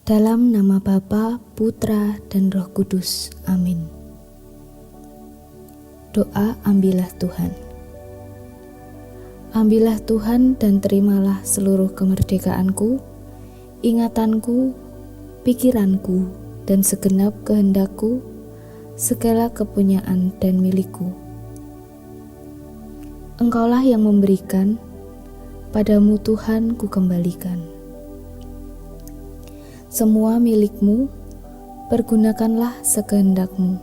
Dalam nama Bapa, Putra, dan Roh Kudus. Amin. Doa ambillah Tuhan. Ambillah Tuhan dan terimalah seluruh kemerdekaanku, ingatanku, pikiranku, dan segenap kehendakku, segala kepunyaan dan milikku. Engkaulah yang memberikan, padamu Tuhan kukembalikan. Semua milikmu, pergunakanlah sekehendakmu.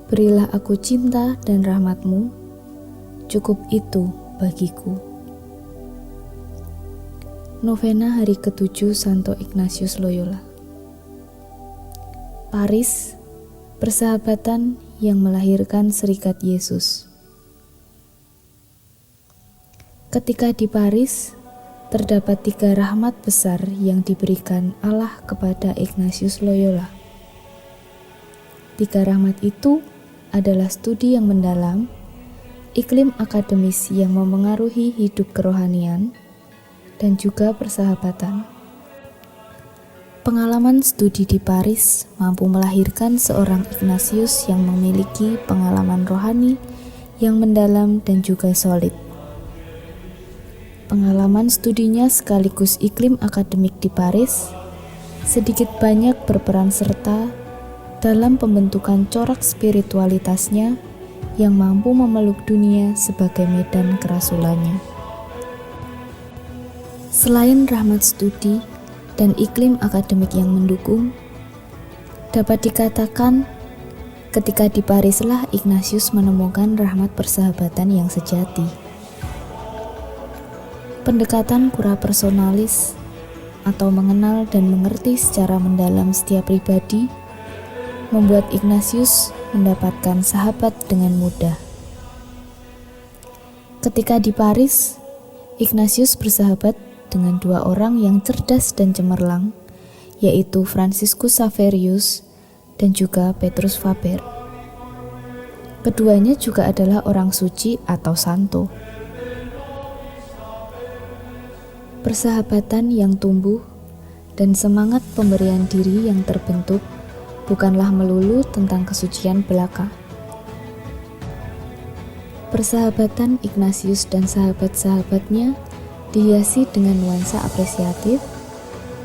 Berilah aku cinta dan rahmatmu, cukup itu bagiku. Novena hari ke-7 Santo Ignatius Loyola. Paris, persahabatan yang melahirkan Serikat Yesus. Ketika di Paris, terdapat 3 rahmat besar yang diberikan Allah kepada Ignatius Loyola. 3 rahmat itu adalah studi yang mendalam, iklim akademis yang memengaruhi hidup kerohanian, dan juga persahabatan. Pengalaman studi di Paris mampu melahirkan seorang Ignatius yang memiliki pengalaman rohani yang mendalam dan juga solid. Pengalaman studinya sekaligus iklim akademik di Paris sedikit banyak berperan serta dalam pembentukan corak spiritualitasnya yang mampu memeluk dunia sebagai medan kerasulannya. Selain rahmat studi dan iklim akademik yang mendukung, dapat dikatakan ketika di Parislah Ignatius menemukan rahmat persahabatan yang sejati. Pendekatan cura personalis atau mengenal dan mengerti secara mendalam setiap pribadi membuat Ignatius mendapatkan sahabat dengan mudah. Ketika di Paris, Ignatius bersahabat dengan 2 orang yang cerdas dan cemerlang, yaitu Franciscus Xaverius dan juga Petrus Faber. Keduanya juga adalah orang suci atau santo. Persahabatan yang tumbuh dan semangat pemberian diri yang terbentuk bukanlah melulu tentang kesucian belaka. Persahabatan Ignatius dan sahabat-sahabatnya dihiasi dengan nuansa apresiatif,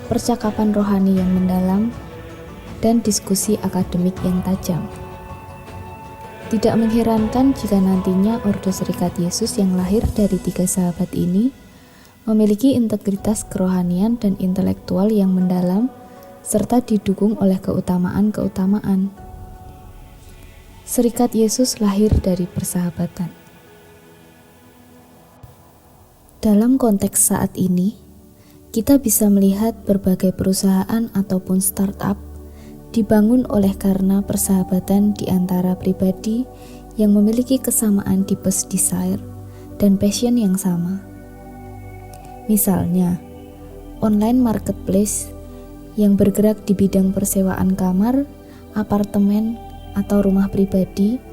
percakapan rohani yang mendalam, dan diskusi akademik yang tajam. Tidak mengherankan jika nantinya Ordo Serikat Yesus yang lahir dari 3 sahabat ini memiliki integritas kerohanian dan intelektual yang mendalam serta didukung oleh keutamaan-keutamaan. Serikat Yesus lahir dari persahabatan. Dalam konteks saat ini, kita bisa melihat berbagai perusahaan ataupun startup dibangun oleh karena persahabatan di antara pribadi yang memiliki kesamaan tipe desire dan passion yang sama. Misalnya, online marketplace yang bergerak di bidang persewaan kamar, apartemen, atau rumah pribadi,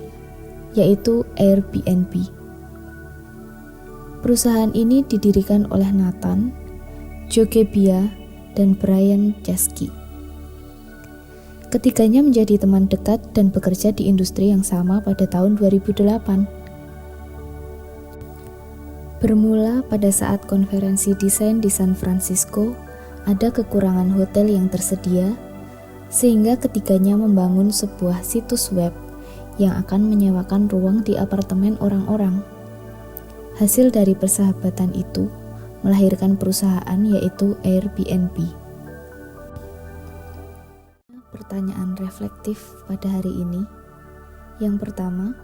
yaitu Airbnb. Perusahaan ini didirikan oleh Nathan, Joe Gebbia, dan Brian Chesky. Ketiganya menjadi teman dekat dan bekerja di industri yang sama pada tahun 2008. Bermula pada saat konferensi desain di San Francisco, ada kekurangan hotel yang tersedia, sehingga ketiganya membangun sebuah situs web yang akan menyewakan ruang di apartemen orang-orang. Hasil dari persahabatan itu melahirkan perusahaan yaitu Airbnb. Pertanyaan reflektif pada hari ini. Yang pertama,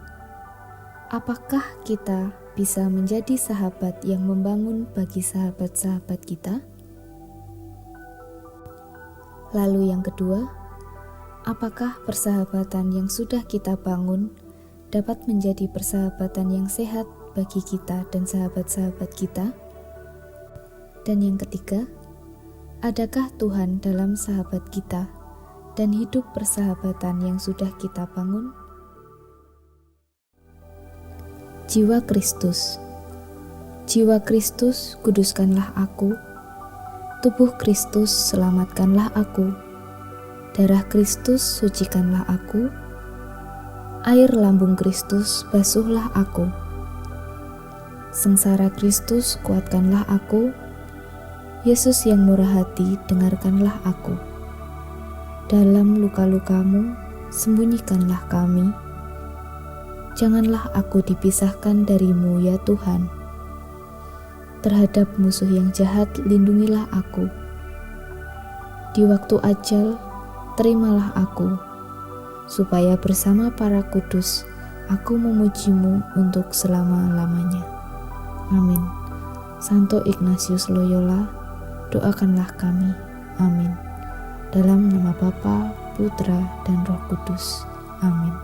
apakah kita bisa menjadi sahabat yang membangun bagi sahabat-sahabat kita? Lalu yang kedua, apakah persahabatan yang sudah kita bangun dapat menjadi persahabatan yang sehat bagi kita dan sahabat-sahabat kita? Dan yang ketiga, adakah Tuhan dalam sahabat kita dan hidup persahabatan yang sudah kita bangun? Jiwa Kristus. Jiwa Kristus, kuduskanlah aku. Tubuh Kristus selamatkanlah aku, darah Kristus sucikanlah aku, air lambung Kristus basuhlah aku. Sengsara Kristus kuatkanlah aku, Yesus yang murah hati dengarkanlah aku. Dalam luka-lukamu sembunyikanlah kami, janganlah aku dipisahkan darimu ya Tuhan. Terhadap musuh yang jahat lindungilah aku. Di waktu ajal terimalah aku, supaya bersama para kudus aku memujimu untuk selama-lamanya. Amin. Santo Ignatius Loyola, doakanlah kami. Amin. Dalam nama Bapa, Putra, dan Roh Kudus. Amin.